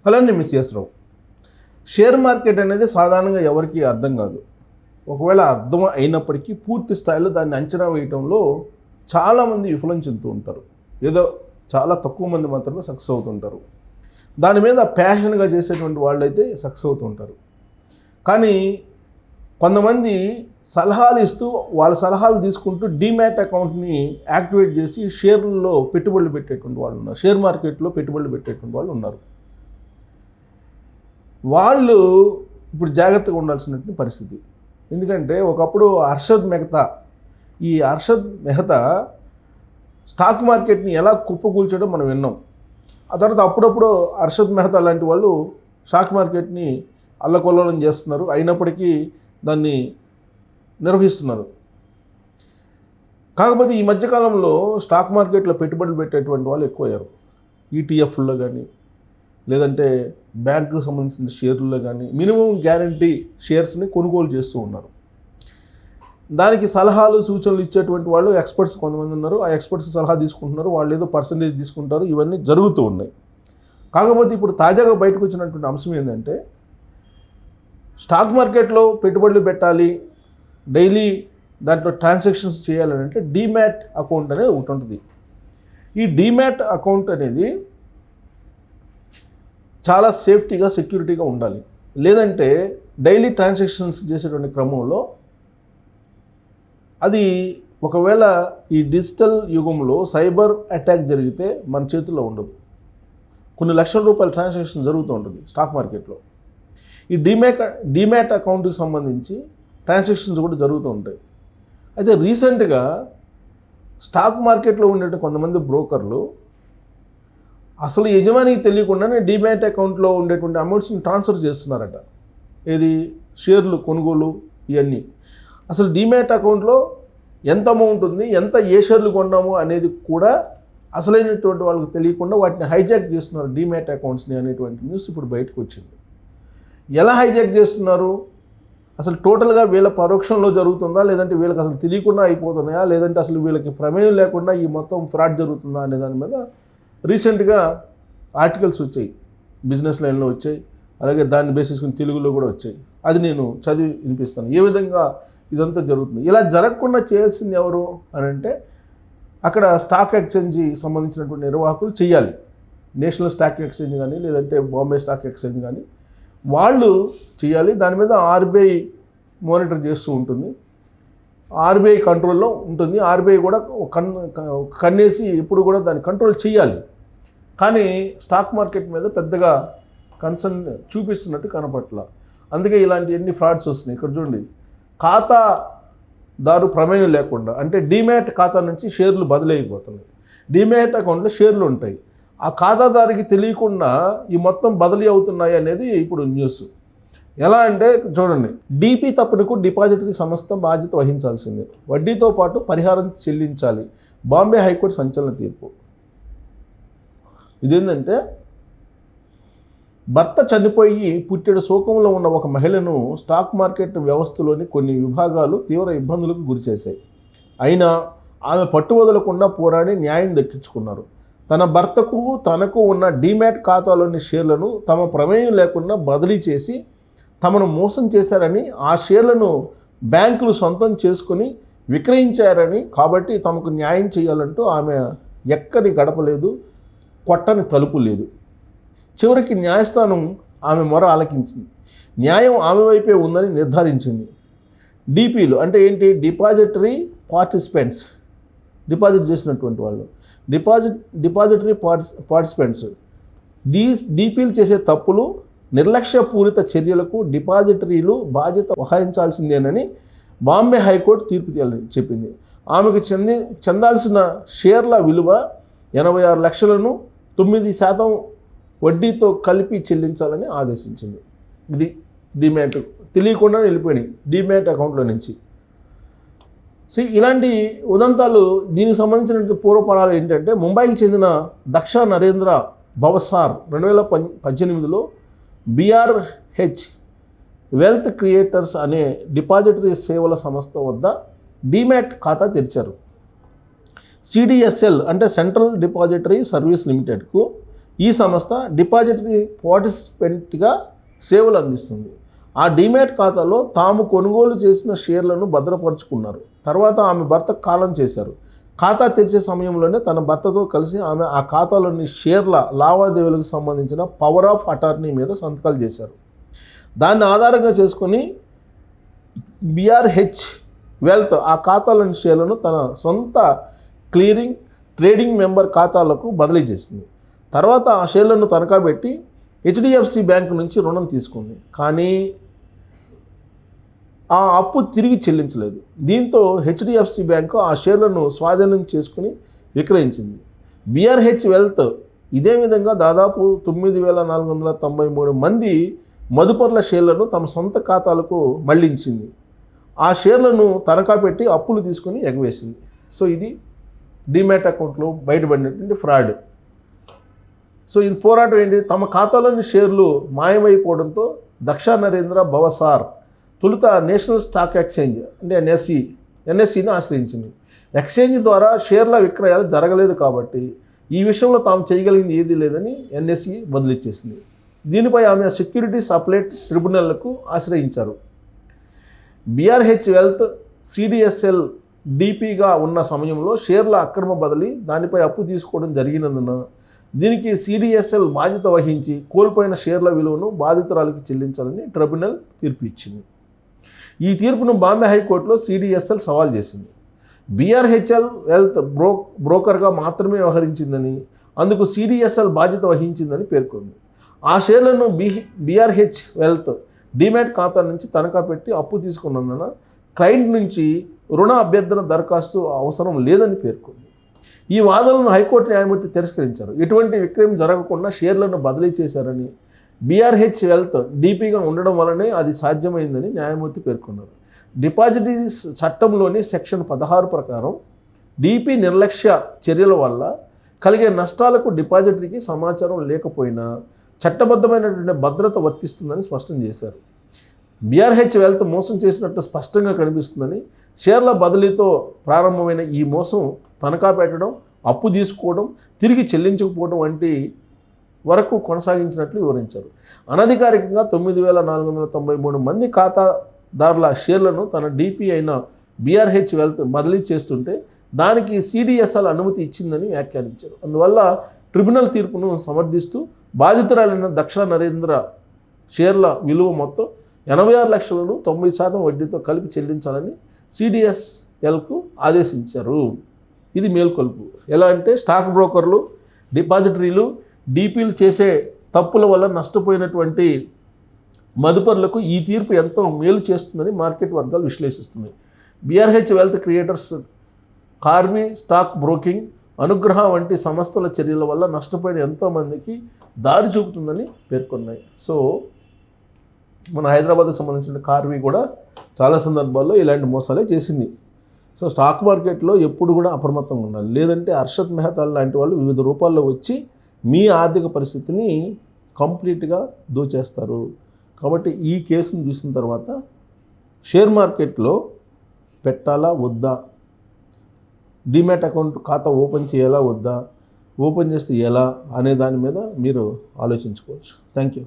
అలానే మిస్ఎస్ రావు. Share market అనేది సాధారణంగా ఎవరికి అర్థం కాదు. ఒకవేళ అర్థం అయినప్పటికీ పూర్తి స్థాయిలో దాన్ని అంచనా వేయటంలో చాలామంది విఫలం చెందుతూ ఉంటారు. ఏదో చాలా తక్కువ మంది మాత్రమే సక్సెస్ అవుతుంటారు. దాని మీద ప్యాషన్గా చేసేటువంటి వాళ్ళైతే సక్సెస్ అవుతూ ఉంటారు. కానీ కొంతమంది సలహాలు ఇస్తూ వాళ్ళ సలహాలు తీసుకుంటూ డీమ్యాట్ అకౌంట్ని యాక్టివేట్ చేసి షేర్లలో పెట్టుబడులు పెట్టేటువంటి వాళ్ళు ఉన్నారు. షేర్ మార్కెట్లో పెట్టుబడులు పెట్టేటువంటి వాళ్ళు ఉన్నారు. వాళ్ళు ఇప్పుడు జాగ్రత్తగా ఉండాల్సినటువంటి పరిస్థితి. ఎందుకంటే ఒకప్పుడు హర్షద్ మెహతా స్టాక్ మార్కెట్ని ఎలా కుప్పకూల్చడం మనం విన్నాం. ఆ తర్వాత అప్పుడప్పుడు హర్షద్ మెహతా లాంటి వాళ్ళు స్టాక్ మార్కెట్ని అల్లకొల్లోలం చేస్తున్నారు, అయినప్పటికీ దాన్ని నిర్వహిస్తున్నారు. కాకపోతే ఈ మధ్యకాలంలో స్టాక్ మార్కెట్లో పెట్టుబడులు పెట్టేటువంటి వాళ్ళు ఎక్కువయ్యారు. ఈటీఎఫ్లో కానీ లేదంటే బ్యాంకుకు సంబంధించిన షేర్లలో కానీ మినిమం గ్యారంటీ షేర్స్ని కొనుగోలు చేస్తూ ఉన్నారు. దానికి సలహాలు సూచనలు ఇచ్చేటువంటి వాళ్ళు ఎక్స్పర్ట్స్ కొంతమంది ఉన్నారు. ఆ ఎక్స్పర్ట్స్ సలహా తీసుకుంటున్నారు, వాళ్ళు ఏదో పర్సంటేజ్ తీసుకుంటారు. ఇవన్నీ జరుగుతూ ఉన్నాయి. కాకపోతే ఇప్పుడు తాజాగా బయటకు వచ్చినటువంటి అంశం ఏంటంటే స్టాక్ మార్కెట్లో పెట్టుబడులు పెట్టాలి, డైలీ దాంట్లో ట్రాన్సాక్షన్స్ చేయాలని అంటే డీమ్యాట్ అకౌంట్ అనేది ఒకటి ఉంటుంది. ఈ డీమ్యాట్ అకౌంట్ అనేది చాలా సేఫ్టీగా సెక్యూరిటీగా ఉండాలి. లేదంటే డైలీ ట్రాన్సాక్షన్స్ చేసేటువంటి క్రమంలో అది ఒకవేళ ఈ డిజిటల్ యుగంలో సైబర్ అటాక్ జరిగితే మన చేతుల్లో ఉండదు. కొన్ని లక్షల రూపాయల ట్రాన్సాక్షన్ జరుగుతూ ఉంటుంది స్టాక్ మార్కెట్లో. ఈ డీమ్యాట్ అకౌంట్కి సంబంధించి ట్రాన్సాక్షన్స్ కూడా జరుగుతూ ఉంటాయి. అయితే రీసెంట్గా స్టాక్ మార్కెట్లో ఉండే కొంతమంది బ్రోకర్లు అసలు యజమానికి తెలియకుండానే డీమ్యాట్ అకౌంట్లో ఉండేటువంటి అమౌంట్స్ని ట్రాన్స్ఫర్ చేస్తున్నారట. ఏది షేర్లు కొనుగోలు ఇవన్నీ. అసలు డీమ్యాట్ అకౌంట్లో ఎంత అమౌంట్ ఉంది, ఎంత ఏ షేర్లు కొన్నాము అనేది కూడా అసలైనటువంటి వాళ్ళకి తెలియకుండా వాటిని హైజాక్ చేస్తున్నారు డీమ్యాట్ అకౌంట్స్ని అనేటువంటి న్యూస్ ఇప్పుడు బయటకు వచ్చింది. ఎలా హైజాక్ చేస్తున్నారు, అసలు టోటల్గా వీళ్ళ పరోక్షంలో జరుగుతుందా, లేదంటే వీళ్ళకి అసలు తెలియకుండా అయిపోతున్నాయా, లేదంటే అసలు వీళ్ళకి ప్రమేయం లేకుండా ఈ మొత్తం ఫ్రాడ్ జరుగుతుందా అనే దాని మీద రీసెంట్గా ఆర్టికల్స్ వచ్చాయి, బిజినెస్ లైన్లో వచ్చాయి, అలాగే దాన్ని బేసిస్కొని తెలుగులో కూడా వచ్చాయి. అది నేను చదివి వినిపిస్తాను ఏ విధంగా ఇదంతా జరుగుతుంది. ఇలా జరగకుండా చేయాల్సింది ఎవరు అని అంటే అక్కడ స్టాక్ ఎక్స్చేంజ్కి సంబంధించినటువంటి నిర్వాహకులు చేయాలి. నేషనల్ స్టాక్ ఎక్స్చేంజ్ కానీ లేదంటే బాంబే స్టాక్ ఎక్స్చేంజ్ కానీ వాళ్ళు చేయాలి. దాని మీద ఆర్బీఐ మానిటర్ చేస్తూ ఉంటుంది, ఆర్బీఐ కంట్రోల్లో ఉంటుంది. ఆర్బీఐ కూడా కన్నేసి ఎప్పుడు కూడా దాన్ని కంట్రోల్ చేయాలి. కానీ స్టాక్ మార్కెట్ మీద పెద్దగా కన్సర్న్ చూపిస్తున్నట్టు కనపట్ల. అందుకే ఇలాంటి ఎన్ని ఫ్రాడ్స్ వస్తున్నాయి. ఇక్కడ చూడండి, ఖాతాదారు ప్రమేయం లేకుండా అంటే డీమ్యాట్ ఖాతా నుంచి షేర్లు బదిలీ అయిపోతున్నాయి. డీమ్యాట్ అకౌంట్లో షేర్లు ఉంటాయి, ఆ ఖాతాదారికి తెలియకుండా ఈ మొత్తం బదిలీ అవుతున్నాయి అనేది ఇప్పుడు న్యూస్. ఎలా అంటే చూడండి, డీపీ తప్పుడుకు డిపాజిటరీ సంస్థ బాధ్యత వహించాల్సిందే, వడ్డీతో పాటు పరిహారం చెల్లించాలి. బాంబే హైకోర్టు సంచలన తీర్పు. ఇదేంటంటే భర్త చనిపోయి పుట్టెడు శోకంలో ఉన్న ఒక మహిళను స్టాక్ మార్కెట్ వ్యవస్థలోని కొన్ని విభాగాలు తీవ్ర ఇబ్బందులకు గురిచేశాయి. అయినా ఆమె పట్టువదలకుండా పోరాడి న్యాయం దక్కించుకున్నారు. తన భర్తకు తనకు ఉన్న డీమ్యాట్ ఖాతాలోని షేర్లను తమ ప్రమేయం లేకుండా బదిలీ చేసి తమను మోసం చేశారని, ఆ షేర్లను బ్యాంకులు సొంతం చేసుకొని విక్రయించారని, కాబట్టి తమకు న్యాయం చేయాలంటూ ఆమె ఎక్కడి గడపలేదు, కొట్టని తలుపు లేదు. చివరికి న్యాయస్థానం ఆమె మొర ఆలకించింది. న్యాయం ఆమె వైపే ఉందని నిర్ధారించింది. డీపీలు అంటే ఏంటి? డిపాజిటరీ పార్టిసిపెంట్స్, డిపాజిట్ చేసినటువంటి వాళ్ళు, డిపాజిటరీ పార్టిసిపెంట్స్. డీపీలు చేసే తప్పులు, నిర్లక్ష్యపూరిత చర్యలకు డిపాజిటరీలు బాధ్యత వహించాల్సిందేనని బాంబే హైకోర్టు తీర్పు చెప్పింది. ఆమెకు చెందాల్సిన షేర్ల విలువ 86 లక్షలను 9% వడ్డీతో కలిపి చెల్లించాలని ఆదేశించింది. ఇది డీమ్యాట్ తెలియకుండా వెళ్ళిపోయినాయి డీమ్యాట్ అకౌంట్లో నుంచి. ఇలాంటి ఉదంతాలు, దీనికి సంబంధించిన పూర్వపరాలు ఏంటంటే ముంబైకి చెందిన దక్ష నరేంద్ర భవసార్ 2018లో BRH వెల్త్ క్రియేటర్స్ అనే డిపాజిటరీ సేవల సంస్థ వద్ద డీమ్యాట్ ఖాతా తెరిచారు. CDSL అంటే సెంట్రల్ డిపాజిటరీ సర్వీస్ లిమిటెడ్కు ఈ సంస్థ డిపాజిటరీ పార్టిసిపెంట్గా సేవలు అందిస్తుంది. ఆ డీమ్యాట్ ఖాతాలో తాము కొనుగోలు చేసిన షేర్లను భద్రపరుచుకున్నారు. తర్వాత ఆమె భర్త కాలం చేశారు. ఖాతా తెరిచే సమయంలోనే తన భర్తతో కలిసి ఆమె ఆ ఖాతాలోని షేర్ల లావాదేవీలకు సంబంధించిన పవర్ ఆఫ్ అటార్నీ మీద సంతకాలు చేశారు. దాన్ని ఆధారంగా చేసుకొని బిఆర్హెచ్ వెల్త్ ఆ ఖాతాలోని షేర్లను తన సొంత ట్రేడింగ్ మెంబర్ ఖాతాలకు బదిలీ చేసింది. తర్వాత ఆ షేర్లను తనఖా పెట్టి హెచ్డిఎఫ్సి బ్యాంకు నుంచి రుణం తీసుకుంది. కానీ ఆ అప్పు తిరిగి చెల్లించలేదు. దీంతో హెచ్డిఎఫ్సి బ్యాంకు ఆ షేర్లను స్వాధీనం చేసుకుని విక్రయించింది. బిఆర్హెచ్ వెల్త్ ఇదే విధంగా దాదాపు 9,493 మంది మదుపర్ల షేర్లను తమ సొంత ఖాతాలకు మళ్లించింది. ఆ షేర్లను తనఖా పెట్టి అప్పులు తీసుకుని ఎగవేసింది. సో ఇది డీమ్యాట్ అకౌంట్లో బయటపడినటువంటి ఫ్రాడ్. సో ఇది పోరాటం ఏంటి? తమ ఖాతాలోని షేర్లు మాయమైపోవడంతో దక్ష నరేంద్ర భవసార్ తొలుత నేషనల్ స్టాక్ ఎక్స్చేంజ్ అంటే ఎన్ఎస్సిని ఆశ్రయించింది. ఎక్స్చేంజ్ ద్వారా షేర్ల విక్రయాలు జరగలేదు కాబట్టి ఈ విషయంలో తాము చేయగలిగింది ఏదీ లేదని ఎన్ఎస్సి బదిలిచ్చేసింది. దీనిపై ఆమె సెక్యూరిటీస్ అప్లైట్ ట్రిబ్యునల్కు ఆశ్రయించారు. బిఆర్హెచ్ వెల్త్ సిడిఎస్ఎల్ డిపిగా ఉన్న సమయంలో షేర్ల అక్రమ బదిలీ, దానిపై అప్పు తీసుకోవడం జరిగినందున దీనికి సిడిఎస్ఎల్ బాధ్యత వహించి కోల్పోయిన షేర్ల విలువను బాధితురాలికి చెల్లించాలని ట్రిబ్యునల్ తీర్పు ఇచ్చింది. ఈ తీర్పును బాంబే హైకోర్టులో సిడిఎస్ఎల్ సవాల్ చేసింది. బిఆర్హెచ్ఎల్ వెల్త్ బ్రోకర్గా మాత్రమే వ్యవహరించిందని, అందుకు సిడిఎస్ఎల్ బాధ్యత వహించిందని పేర్కొంది. ఆ షేర్లను బిఆర్హెచ్ వెల్త్ డీమ్యాట్ ఖాతా నుంచి తనఖా పెట్టి అప్పు తీసుకున్నందున క్లయింట్ నుంచి రుణ అభ్యర్థన దరఖాస్తు అవసరం లేదని పేర్కొంది. ఈ వాదనలను హైకోర్టు న్యాయమూర్తి తిరస్కరించారు. ఎటువంటి విక్రయం జరగకుండా షేర్లను బదిలీ చేశారని, బిఆర్హెచ్ వెల్త్ డిపిగా ఉండడం వల్లనే అది సాధ్యమైందని న్యాయమూర్తి పేర్కొన్నారు. డిపాజిటరీస్ చట్టంలోని సెక్షన్ 16 ప్రకారం డిపి నిర్లక్ష్య చర్యల వల్ల కలిగే నష్టాలకు డిపాజిటరీకి సమాచారం లేకపోయినా చట్టబద్ధమైనటువంటి భద్రత వర్తిస్తుందని స్పష్టం చేశారు. బిఆర్హెచ్ వెల్త్ మోసం చేసినట్టు స్పష్టంగా కనిపిస్తుందని, షేర్ల బదిలీతో ప్రారంభమైన ఈ మోసం తనఖా పెట్టడం, అప్పు తీసుకోవడం, తిరిగి చెల్లించకపోవడం వంటి వరకు కొనసాగించినట్లు వివరించారు. అనధికారికంగా 9,493 మంది ఖాతాదారుల షేర్లను తన డిపి అయిన బిఆర్హెచ్ వెల్త్ బదిలీ చేస్తుంటే దానికి సిడిఎస్ఎల్ అనుమతి ఇచ్చిందని వ్యాఖ్యానించారు. అందువల్ల ట్రిబ్యునల్ తీర్పును సమర్థిస్తూ బాధితురాలైన దక్ష నరేంద్ర షేర్ల విలువ మొత్తం 86 లక్షలను 90% వడ్డీతో కలిపి చెల్లించాలని సిడిఎస్ఎల్కు ఆదేశించారు. ఇది మేల్కొల్పు. ఎలా అంటే స్టాక్ బ్రోకర్లు, డిపాజిటరీలు, డిపిలు చేసే తప్పుల వల్ల నష్టపోయినటువంటి మదుపర్లకు ఈ తీర్పు ఎంతో మేలు చేస్తుందని మార్కెట్ వర్గాలు విశ్లేషిస్తున్నాయి. BRH wealth creators, Karvy stock broking, Anugraha వంటి సంస్థల చర్యల వల్ల నష్టపోయిన ఎంతోమందికి దారి చూపుతుందని పేర్కొన్నాయి. సో మన హైదరాబాద్కి సంబంధించిన కార్వి కూడా చాలా సందర్భాల్లో ఇలాంటి మోసాలే చేసింది. సో స్టాక్ మార్కెట్లో ఎప్పుడు కూడా అప్రమత్తంగా ఉండాలి. లేదంటే హర్షద్ మెహతా లాంటి వాళ్ళు వివిధ రూపాల్లో వచ్చి మీ ఆర్థిక పరిస్థితిని కంప్లీట్గా దోచేస్తారు. కాబట్టి ఈ కేసును చూసిన తర్వాత షేర్ మార్కెట్లో పెట్టాలా వద్దా, డీమ్యాట్ అకౌంట్ ఖాతా ఓపెన్ చేయాలా వద్దా, ఓపెన్ చేస్తే ఎలా అనే దాని మీద మీరు ఆలోచించుకోవచ్చు. Thank you.